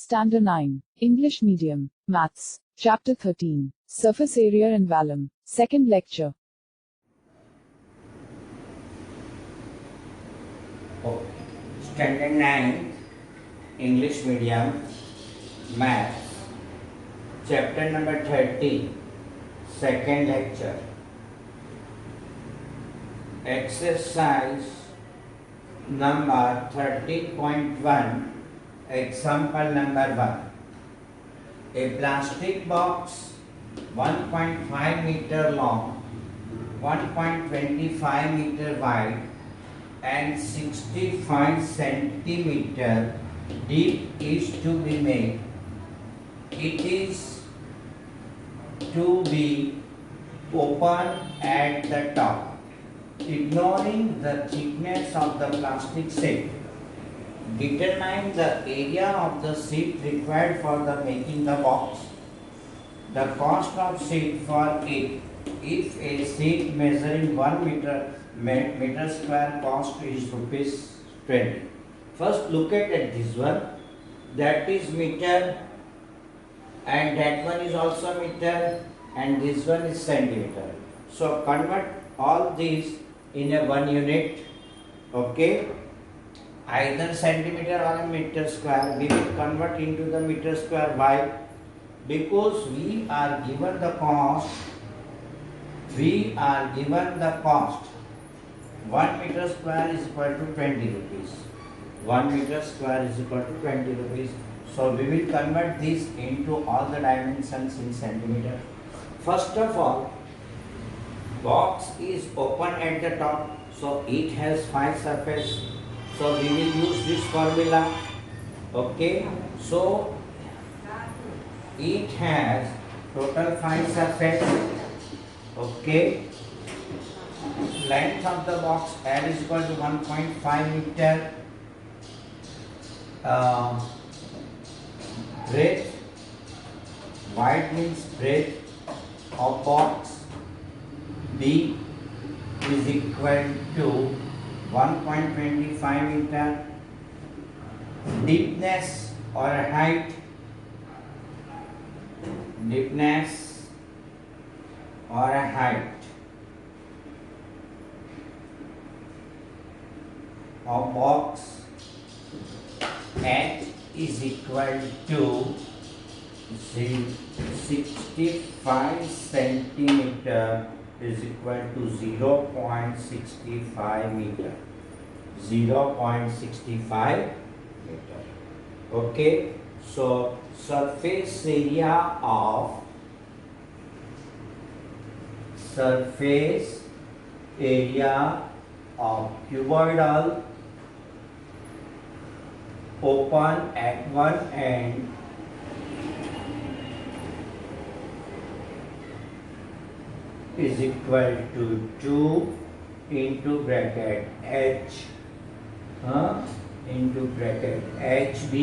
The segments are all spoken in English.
Standard 9. English Medium. Maths. Chapter 13. Surface Area and Volume. Second lecture. Standard 9. English Medium. Maths. Chapter number 30. Second lecture. Exercise number 30.1. Example number 1. A plastic box 1.5 meter long, 1.25 meter wide and 65 centimeter deep is to be made. It is to be open at the top. Ignoring the thickness of the plastic sheet, determine the area of the sheet required for the making the box. The cost of sheet for it. If a sheet measuring 1 meter square cost is rupees 20. First look at this one. That is meter and that one is also meter and this one is centimeter. So convert all these in a 1 unit. Okay. Either centimeter or a meter square, we will convert into the meter square. Why? Because we are given the cost. 1 meter square is equal to 20 rupees. 1 meter square is equal to 20 rupees. So we will convert this into all the dimensions in centimeter. First of all, box is open at the top, so it has 5 surfaces. So we will use this formula. Okay. So it has total 5 surfaces. Okay. Length of the box L is equal to 1.5 meter. Breadth, wide means breadth of box. B is equal to 1.25 meter. Deepness or height. Deepness or height of box. H is equal to 65 centimeter is equal to 0.65 meter. 0.65 meter. Okay. So surface area of cuboidal open at one end is equal to 2 into bracket H into bracket HB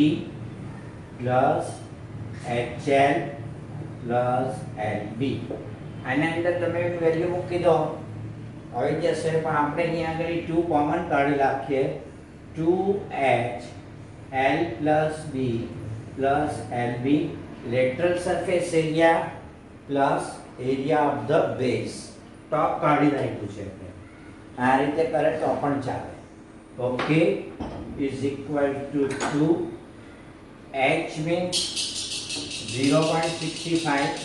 plus HL plus LB. આના અંદર તમે value મૂકી દો આવી જશે, પણ આપણે અહીંયા આગળ 2 કોમન કાઢી નાખીએ. 2H L plus B plus LB lateral surface area plus area of the base. ટોપ કાઢી નાખ્યું છે આપણે. આ રીતે કરે તો પણ ચાલે. Okay. is equal to 2. H means 0.65,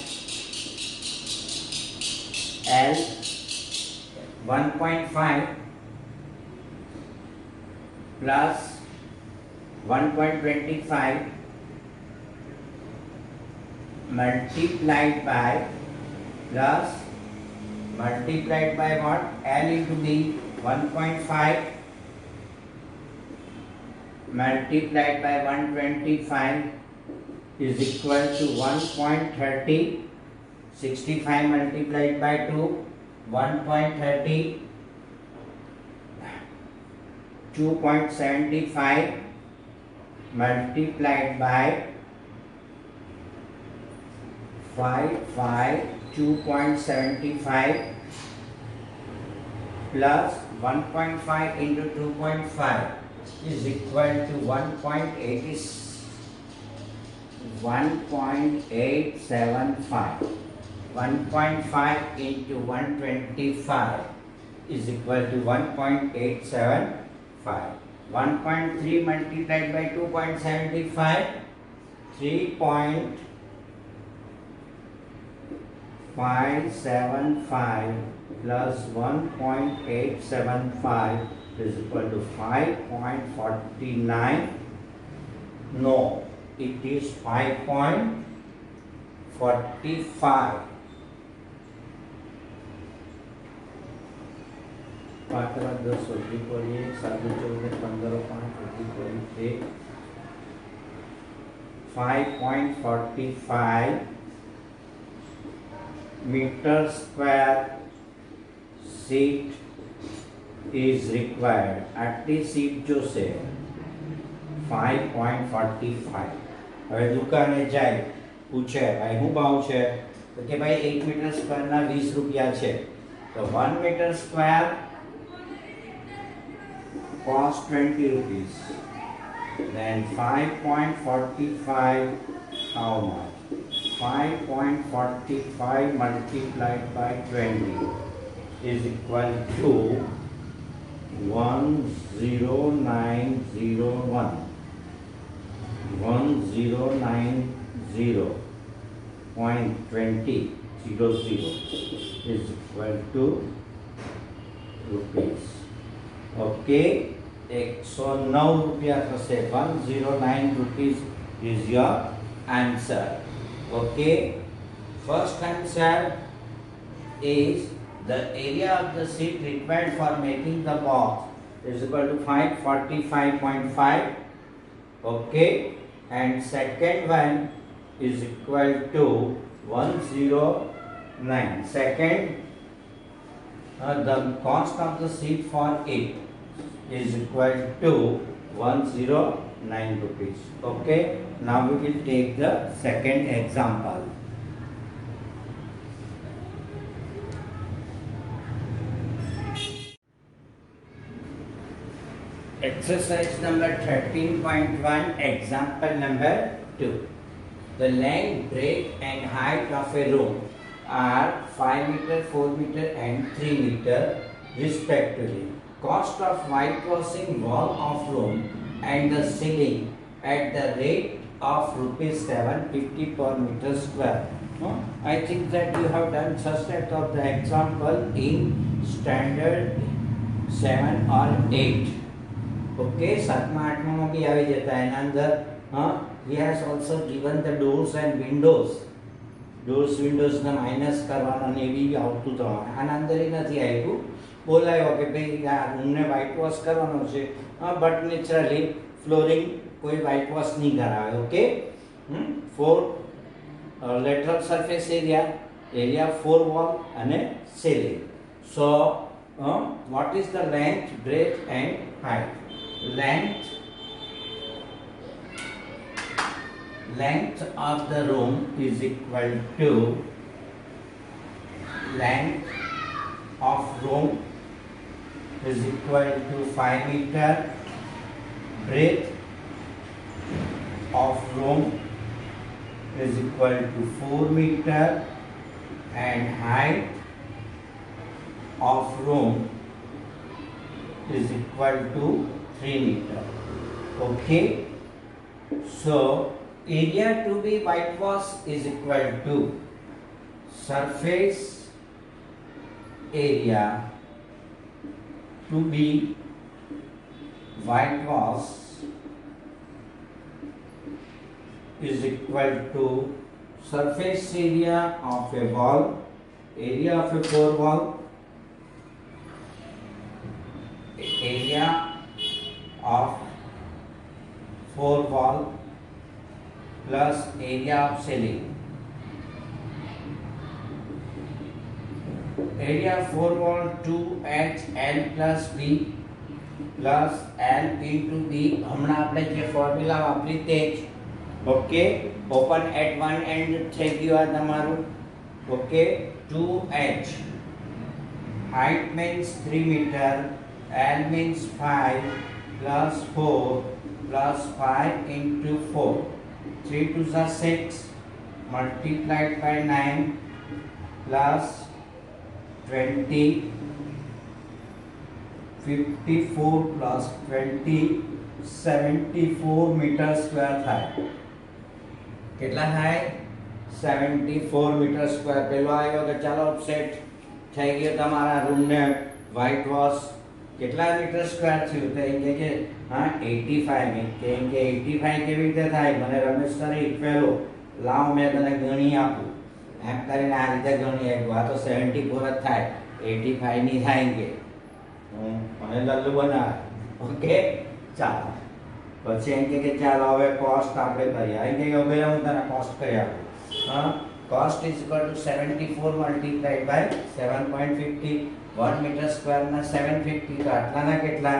L 1.5 plus 1.25 multiplied by plus multiplied by what? L into B. 1.5 multiplied by 125 is equal to 1.30. 65 multiplied by 2, 1.30. 2.75 multiplied by 2.75 plus 1.5 into 2.5 is equal to 1.80 1.875. 1.5 into 125 is equal to 1.875. 1.3 multiplied by 2.75, 3.575 plus 1.875 is equal to 5.49. No, it is 5.45. पात्र 10 वृद्धि पड़िए 7 14 15 5 वृद्धि पड़ी 5.45 meter square seat is required. આટલી seat જોશે 5.45. હવે દુકાને જાય પૂછે ભાઈ શું ભાવ છે તો કે ભાઈ 1 મીટર સ્ક્વેરના 20 રૂપિયા છે તો 1 metre square cost 20 rupees. Then 5.45 how much? 5.45 multiplied by 20 is equal to 10901. 1090.20 is equal to rupees. Okay, 109 रुपया थशे 109 rupees is your answer. Okay, first answer is the area of the seat required for making the box is equal to 545.5. Okay, and second one is equal to 109. Second, the cost of the seat for it is equal to 109 rupees. Okay, now we will take the second example. Exercise number 13.1, example number 2. The length, breadth and height of a room are 5 meter, 4 meter and 3 meter respectively. Cost of whitewashing wall of room and the ceiling at the rate of rupees 750 per meter square. I think that you have done such type of the example in standard 7 or 8. Okay, 7 8 માં બી આવી જતા એના અંદર he has also given the doors and windows. Doors windows ને minus કરવાના ને એવી આવતું તો આના અંદર નથી આવ્યું બોલાયો કે ભાઈ આ રૂમને વ્હાઇટ વોશ કરવાનો છે બટ નેચરલી ફ્લોરિંગ કોઈ વ્હાઇટ વોશ નહીં કરાવે okay for lateral surface area 4 wall અને ceiling so what is the length, breadth and height? Length of the room is equal to length of room is equal to 5 meter, breadth of room is equal to 4 meter and height of room is equal to 3 meter. Okay, so area to be whitewashed is equal to surface area to be whitewashed is equal to surface area of a wall, area of a 4 wall, area of 4 wall plus area of ceiling. Area 4 wall 2h L plus B plus L into B. हमने अपने जे formula वापरी ते okay open at one and થઈ ગયું આ તમારું okay 2h height means 3 meter, L means 5 plus 4 plus 5 into 4 3 2s are 6 multiplied by 9 plus 20 54 plus 20 74 metre square થાય કેટલા થાય 74 मीटर स्क्वायर પેલો આવ્યો કે ચાલો સેટ થઈ ગયો તમારા રૂમ ને વ્હાઇટ વોશ કેટલા મીટર સ્ક્વેર થયું તો એમ કે હા 85 મી કે 85 કેવી રીતે થાય મને રમેશ સરે ઈક્વેલો લાવ મેં તને ગણી આપું એમ કરીને આ રીતે ગણી આપ્યું આ તો 74 જ થાય 85 ની થાય કે મને લલ્લુ બનાવે ઓકે ચાલો પછી એમ કે ચાલો હવે કોસ્ટ આપણે કરીએ એમ કે હવે હું તને કોસ્ટ કરી આપું હા cost is equal to 74 multiplied by 7.50 1 meter square ના 750 તો આટલાના કેટલા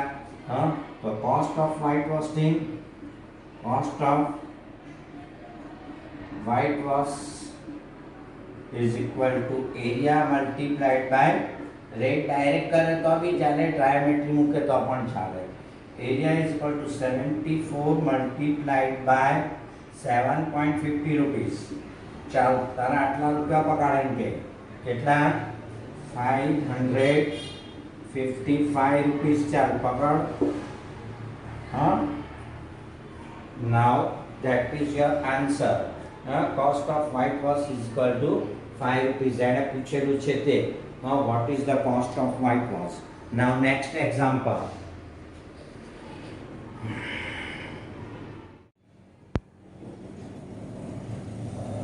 હા તો cost of whitewashing is equal to area multiplied by rate direct करे तो भी चाले ट्रायमेट्री मूके तो पण चाले area is equal to 74 multiplied by 7.50 rupees ચાલો તારા આટલા રૂપિયા પકડાય કે કેટલા 555 rupees ચાલ પકડ હા now that is your answer cost of whitewash is equal to 5 rupees એને પૂછેલું છે તે what is the cost of whitewash now next example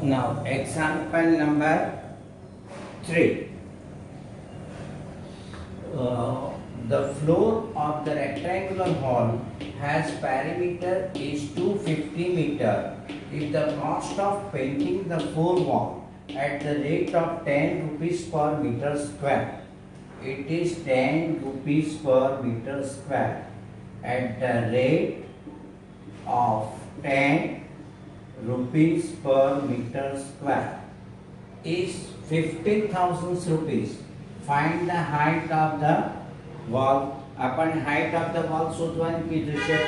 now example number 3 the floor of the rectangular hall has perimeter is 250 meter if the cost of painting the four wall at the rate of 10 rupees per meter square it is 10 rupees per meter square at the rate of 10 rupees per meter square is 15,000 rupees. Find the height of the wall. Upon height of the wall શોધવાની કીધું છે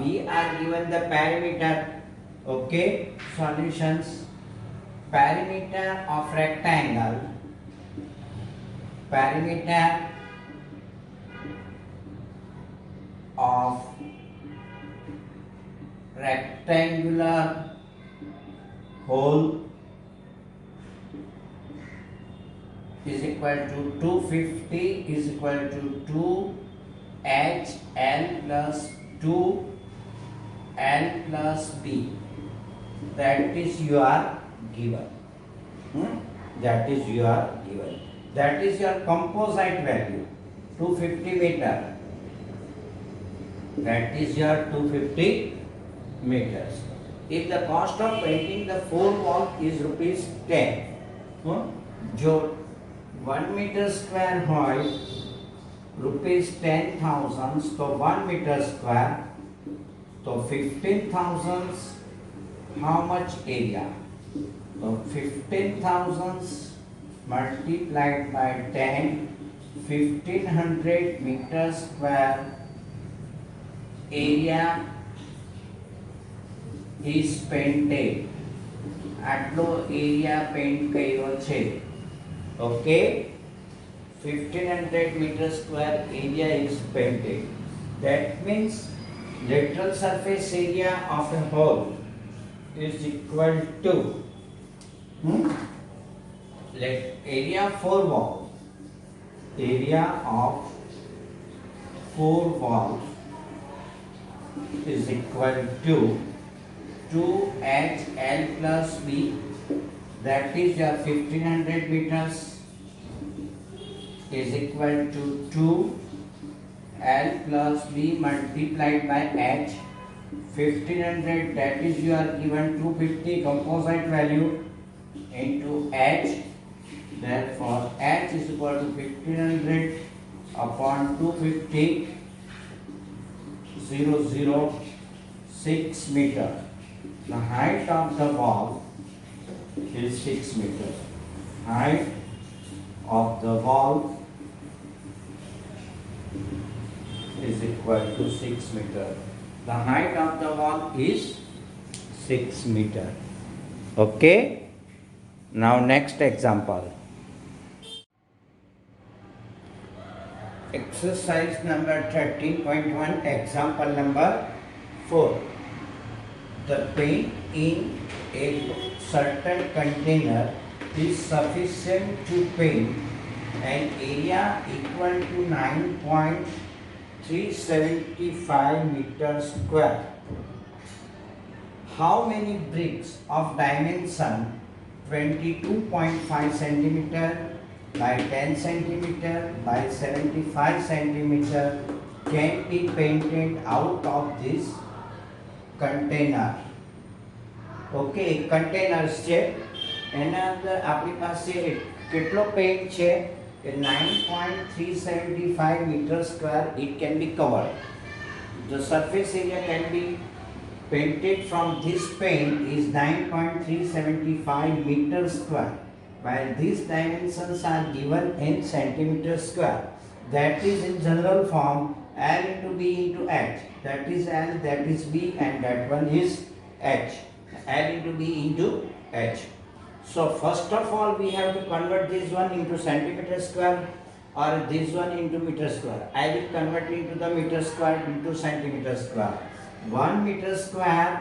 we are given the perimeter. Okay, solutions. Perimeter of rectangle. Perimeter of rectangular hole is equal to 250 is equal to 2HL plus 2L plus B. That is your given. That is your given. That is your composite value 250 meter. That is your 250 meters. If the cost of painting the four wall is rupees 10 जो 1 meter square હોય rupees 10,000 तो 1 meter square तो 15,000 how much area so 15,000 multiplied by 10 1500 meter square area is painted આટલો area paint કર્યો છે okay 1500 meter square area is painted that means lateral surface area of a hole is equal to area for wall area of four walls is equal to 2HL plus B that is your 1500 meters is equal to 2L plus B multiplied by H 1500 that is you are given 250 composite value into H therefore H is equal to 1500 upon 250 006 meter. The height of the wall is 6 meters. Height of the wall is equal to 6 meters. The height of the wall is 6 meter. Okay. Now next example. Exercise number 13.1, example number 4. The paint in a certain container is sufficient to paint an area equal to 9.375 meters square. How many bricks of dimension 22.5 centimeter by 10 centimeter by 75 centimeter can be painted out of this container? Okay, containers છે એના અંદર આપણી પાસે કેટલો pant છે કે 9.375 meter square it can be covered. The surface area can be painted from this paint is 9.375 meter square, while these dimensions are given in centimeter square. That is in general form L into B into H. That is L, that is B, and that one is H. L into B into H. So first of all we have to convert this one into centimeter square or this one into meter square. I will convert into the meter square into centimeter square. 1 meter square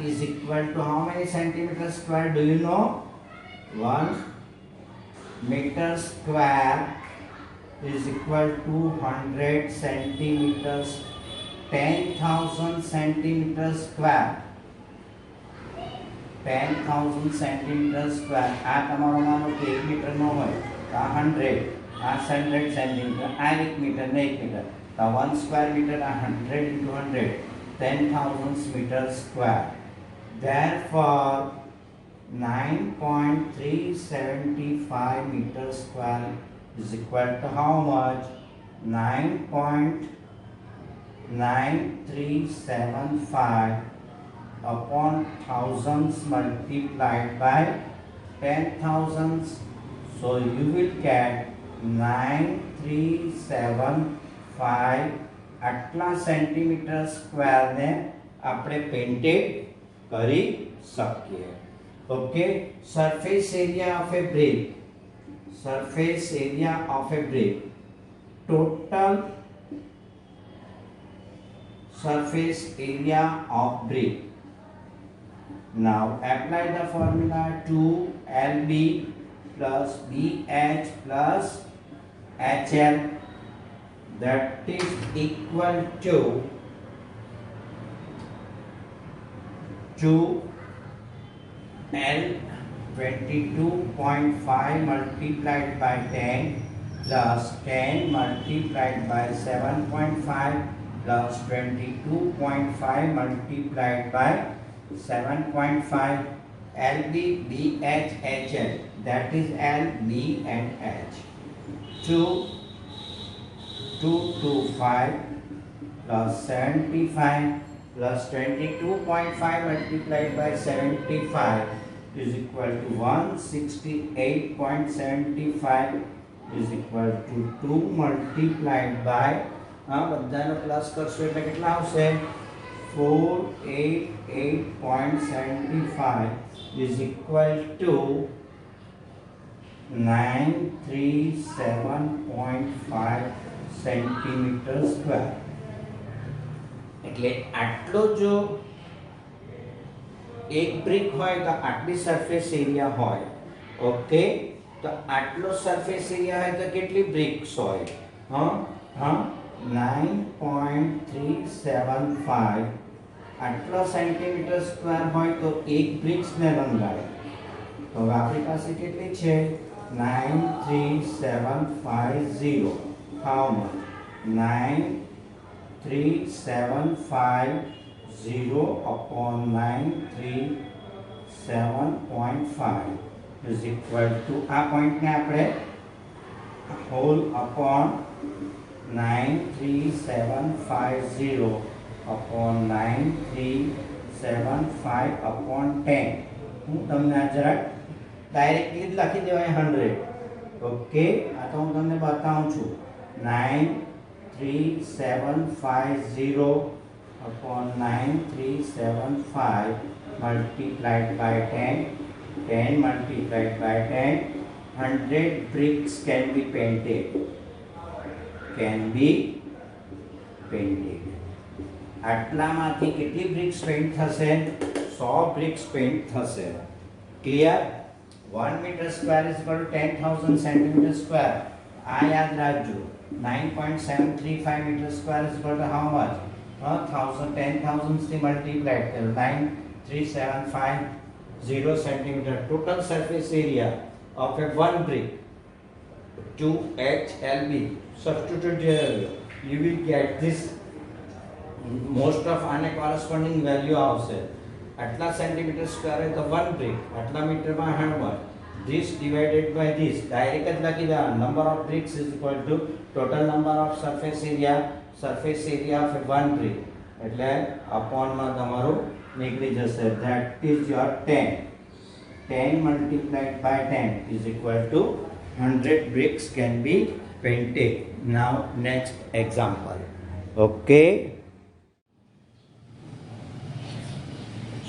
is equal to how many centimeters square? Do you know? 1 meter square is equal to 100 centimeters. 10,000 centimeters square. 10,000 centimeters square. આ તમારો માનો કે 1 metre નો હોય તો આ 100, આ 100 centimetre, આ 1 metre ને 1 મીટર તો 1 સ્ક્વેર મીટર આ 100 into 100 10,000 meter square. Therefore 9.375 meter square is equal to how much? 9.9375 upon thousands multiplied by 10,000. So you will get 9375 આટલા સેન્ટીમીટર સ્ક્વેર ને આપણે પેઇન્ટેડ કરી શકીએ. Okay, surface area of A brick, surface area of A brick, total surface area of brick. Now apply the formula 2LB plus BH plus HL, that is equal to 2L 22.5 multiplied by 10 plus 10 multiplied by 7.5 plus 22.5 multiplied by 7.5 LB, BH, HL, that is L, B and H. 225 plus 75 plus 22.5 multiplied by 75 is equal to 168.75 is equal to 2 multiplied by બધાનો plus કરશો એટલે કેટલા આવશે? 488.75 is equal to 937.5 centimeter square. એટલે આટલો જો એક brick હોય તો આટલી સરફેસ એરિયા હોય. ઓકે, તો આટલો સરફેસ એરિયા હોય તો કેટલી બ્રિક્સ હોય? 9.375 આટલો સેન્ટીમીટર સ્ક્વેર હોય તો એક બ્રિક્સ ને રંગાય. તો હવે આપણી પાસે કેટલી છે? 93750. How much? 93750 upon 937.5 is equal to આ પોઈન્ટ ને આપણે હોલ upon 93750 upon 9375 upon 10. હું તમને આ જરા ડાયરેક્ટલી જ લખી દેવાય 100. ઓકે, આ તો હું તમને બતાવું છું. 93750 upon 9375 multiplied by 10, 10 multiplied by 10, 100 bricks can be painted. Can be painted. આટલામાંથી કેટલી બ્રિક્સ પેન્ટ થશે? 100 બ્રિક્સ પેન્ટ થશે. Clear? 1 metre square is equal to 10,000 centimetre square. આ યાદ રાખજો. 9.735 metre square is equal to how much? 10,000 થી multiply કરો. 93750 centimetre. Total surface area of a one brick 2HLB. Substitute here, you will get this. Most of આને corresponding value આવશે. આટલા centimetre square હોય તો 1 brick, આટલા મીટરમાં how much? This divided by this. Direct જ લખી દેવાનું. Number of bricks is equal to total number of surface area of a one brick. એટલે upon માં તમારું નીકળી જશે. That is your 10. 10 multiplied by 10 is equal to 100 bricks can be painted. Now next example. Okay.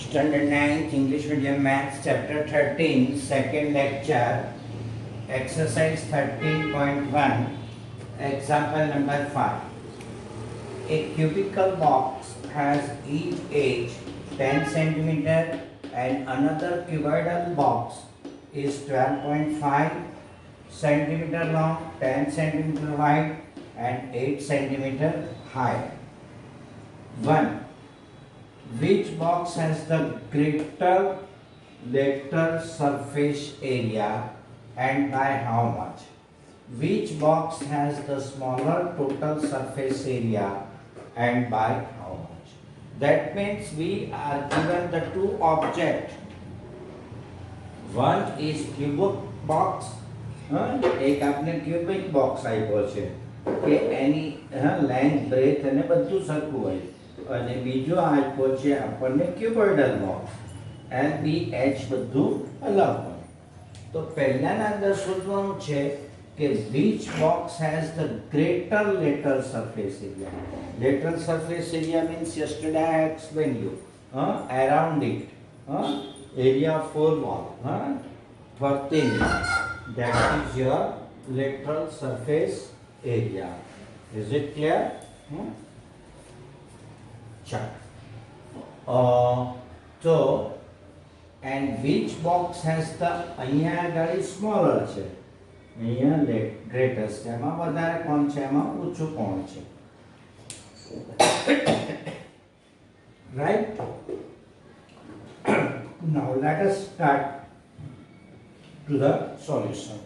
Standard 9th English Medium Maths Chapter 13 second lecture exercise 13.1 example number 5. A cubical box has each edge 10 centimeter and another cuboidal box is 12.5 centimeter long, 10 centimeter wide and 8 centimeter high. 1. Which box has the greater lateral surface area and by how much? Which box has the smaller total surface area and by how much? That means we are given the two objects. One is cubic box. એક આપણે cubic box આપ્યો છે કે એની length breath અને બધું સરખું હોય. અને બીજો આપ્યો છે આપણને cuboidal box. LBH બધું અલગ હોય. તો પહેલાના અંદર શોધવાનું છે કે which box has the greater lateral surface area. Lateral surface area means yesterday I explained you. Around it. Area of four wall. For things. That is your lateral surface area. Is it clear? Check. So, and which box has the અહીંયા આગળ smaller છે. અહીંયા greatest છે. એમાં વધારે કોણ છે? એમાં ઓછું કોણ છે? Right? Now let us start to the solution.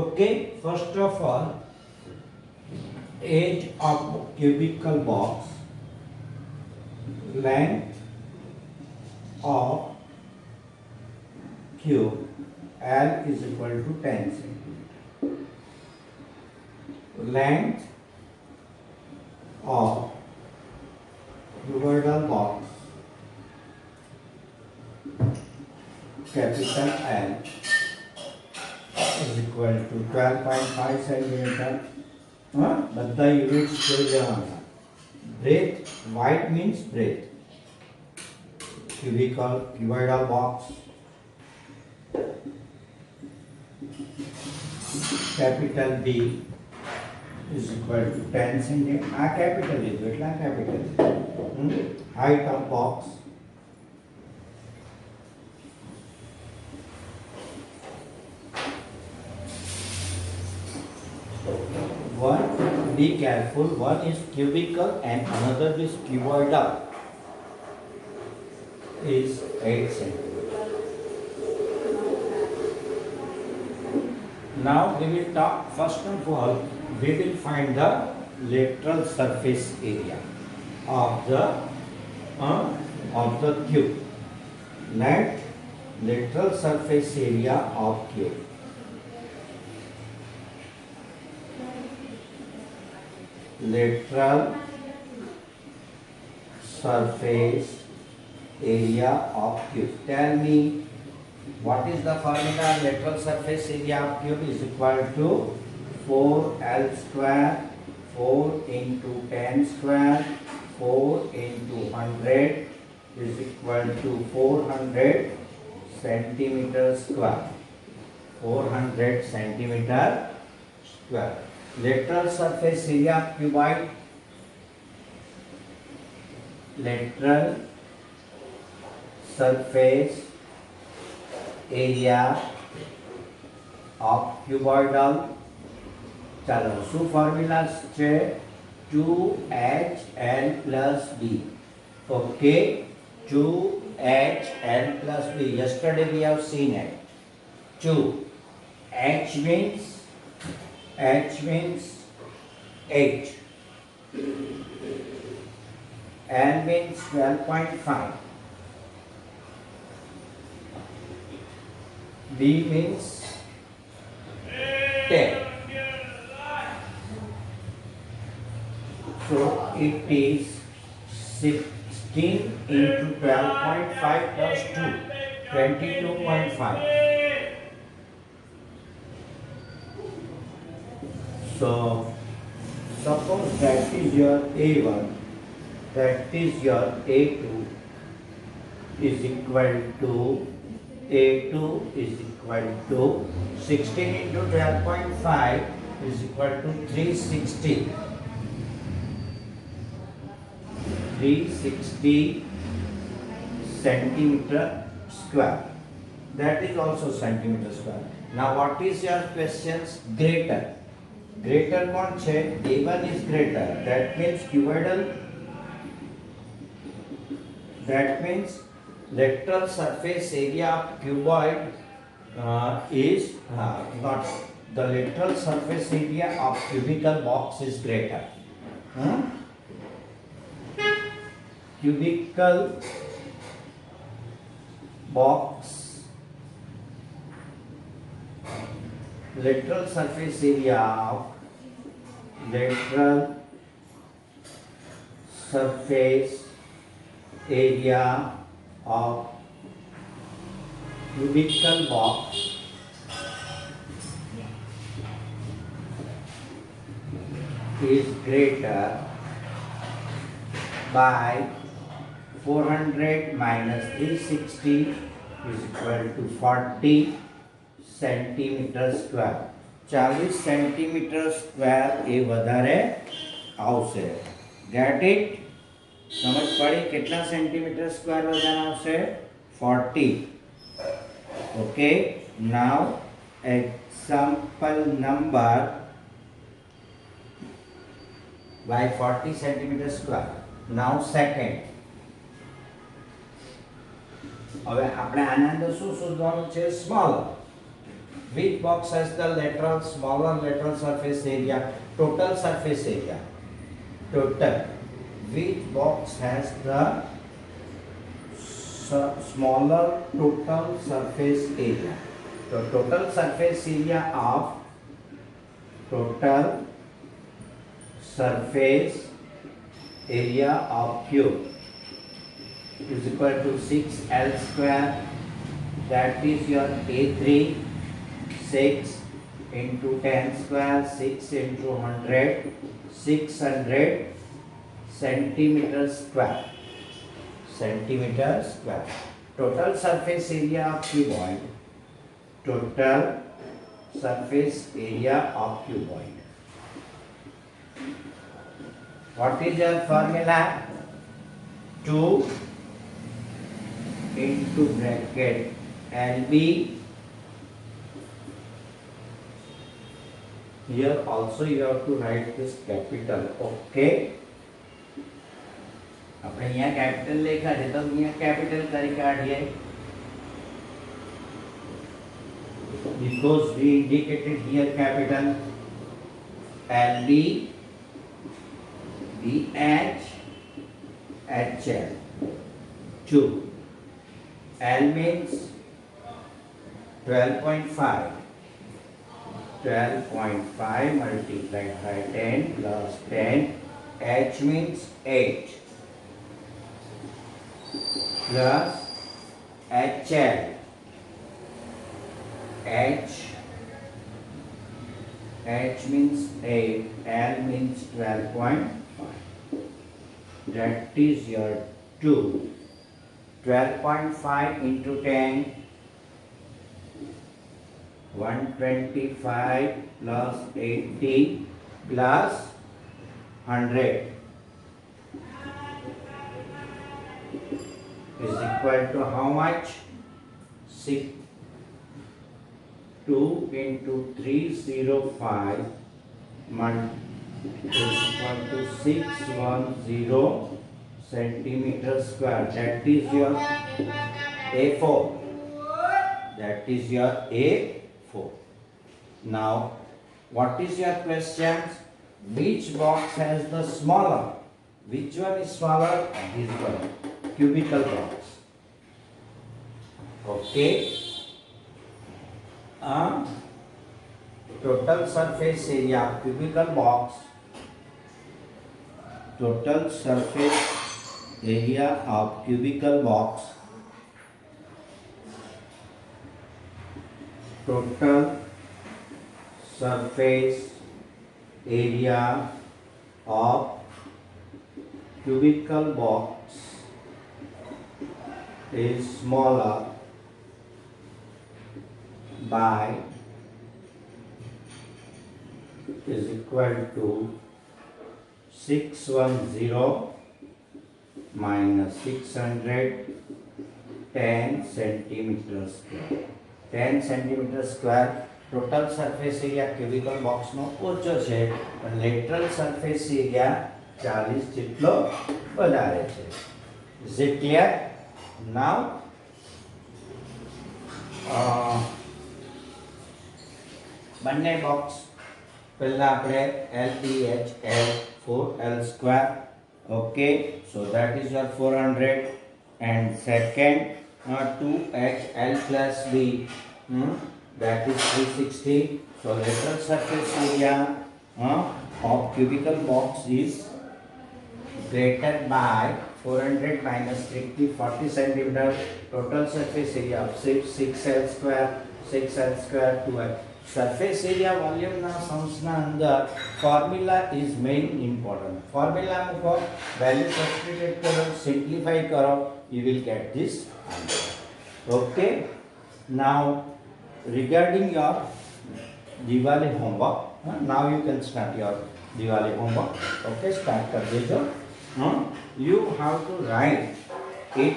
Okay, first of all, edge of cubical box, length of cube L is equal to 10 centimeter. Length of cuboidal box capital L is equal to 12.5 centimeter. બધા units જોઈ લેવાના. Breadth, wide means breadth. Cuboidal box. Capital B is equal to 10 centimeter. Capital is એટલા capital. Height of box. One, be careful, one is cubical and another is cuboidal. Is 8 centimeter. Now we will talk, first of all, we will find the lateral surface area of the cube. Let lateral surface area of cube. Lateral surface area of cube. Tell me, what is the formula? Lateral surface area of cube is equal to 4L square 4 into 10 square 4 into 100 is equal to 400 centimeter square. 400 centimeter square. Lateral surface area cuboid. Lateral surface area of cuboidal. ચાલો શું formula છે 2HL plus B. Okay, 2HL plus B. Yesterday we have seen it. 2. H means 8. L means 12.5. B means 10. So it is 16 into 12.5 plus 2, 22.5. So suppose that is your A1, that is your A2 is equal to A2 is equal to 16 into 12.5 is equal to 360. 360 centimeter square. That is also centimeter square. Now what is your questions? Greater. Greater कौन है? A1 is greater. That means cuboidal. That means lateral surface area of cuboid is not the lateral surface area of cubical box is greater. Cubical box lateral surface area of lateral surface area of cubical box is greater by 400 minus 360 is equal to 40 centimeter square. 40 centimeter square એ વધારે આવશે. Get it? સમજ પડી? કેટલા centimetre square વધારે આવશે? 40. Okay. Now example number by 40 centimeter square. Now second. હવે આપણે આના અંદર શું શોધવાનું છે? Smaller. Which box has the smaller lateral surface area? Total surface area. Total. Which box has the smaller total surface area? So total surface area of cube is equal to 6L square. That is your A3. 6 into 10 square, 6 into 100, 600 centimeter square. Centimeter square. Total surface area of cuboid. Total surface area of cuboid. What is your formula? 2 into bracket LB. Here also you have to write this capital. Okay. આપણે અહીંયા capital લખ્યા છે તો અહીંયા capital કરી કાઢીએ. Because we indicated here capital LB, BH, HL. 2. L means 12.5. 12.5 multiplied by 10 plus 10. H means 8 plus HL. H means 8. L means 12.5. that is your 2. 12.5 into 10, 125 plus 80 plus 100 is equal to how much? 6. 2 into 305 is equal to 610 centimeter square. That is your A4. That is your A4. Now, what is your question? Which box has the smaller? Which one is smaller? This one. Cubical box. Okay. Total surface area of cubical box. Total surface area of cubical box. Total surface area of cubical box is smaller by is equal to 610 minus 600 10 centimeter square. 10 centimeter square total surface area cubical box નો ઓછો છે પણ lateral surface area 40 જેટલો વધારે છે. Is it clear? Now બંને box પહેલા આપણે LEH L4 L square. Okay, so that is your 400 and second 2HL plus B, that is 360. So lateral surface area of cubical box is greater by 400 minus 50 40 centimeter. Total surface area of 6L square 2L. Surface area volume na sums na andar formula is main important. Formula મૂકો, value substitute કરો, simplify કરો, you will get this answer. Okay. Now regarding your Diwali homework, now you can start your Diwali homework. Okay, start kar dejo. You have to write it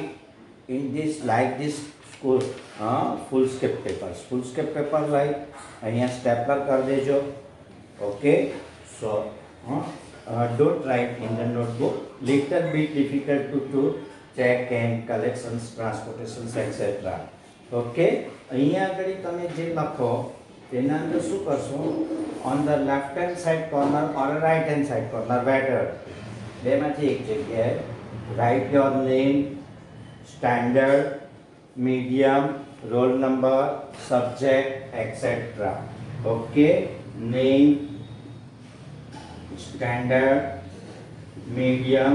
in this like this school full skip papers. Full skip paper like અહીંયા stapler કર દેજો. Okay, so don't write in the notebook. Little bit difficult to check and collections, transportations, etc. Okay, અહીંયા આગળ તમે જે લખો તેના અંદર શું કરશો? On the left hand side corner or right hand side corner, better બેમાંથી એક જગ્યાએ write your name, standard, medium, roll number, subject, etc. Okay, name, standard, medium.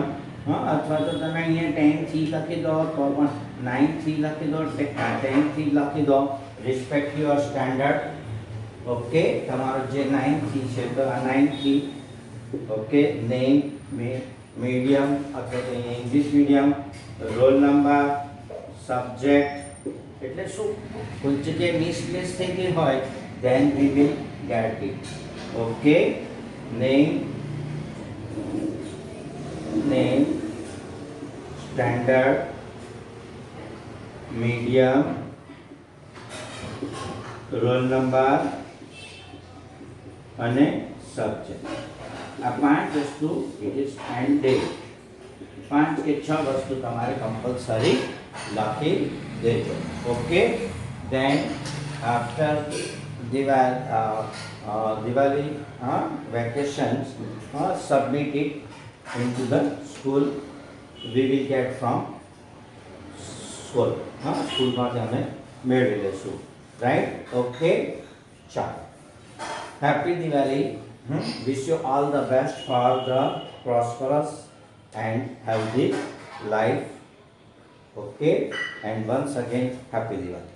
અથવા તો તમે અહીંયા 10 થી લખી દો તો પણ 9 થી લખી દો, 10 થી લખી દો, respect your standard. Okay, તમારો જે 9 થી છે તો આ 9 થી. Okay, name, medium અથવા તો English medium, roll number, subject. એટલે શું કોઈ જગ્યાએ મિસપ્લેસ થઈ ગઈ હોય then we will get it. Okay, name, standard, medium, roll number અને સબ્જેક્ટ. આ 5 વસ્તુ it is and date. 5 કે 6 વસ્તુ તમારે કમ્પલસરી લખી દેજો. Okay, then after Diwali vacations, submit it into the school. We will get from school. School માં અમે મેળવી લેશું. Right? Okay. ચાલો. Happy Diwali. Wish you all the best for the prosperous and healthy life. Okay, and once again happy Diwali.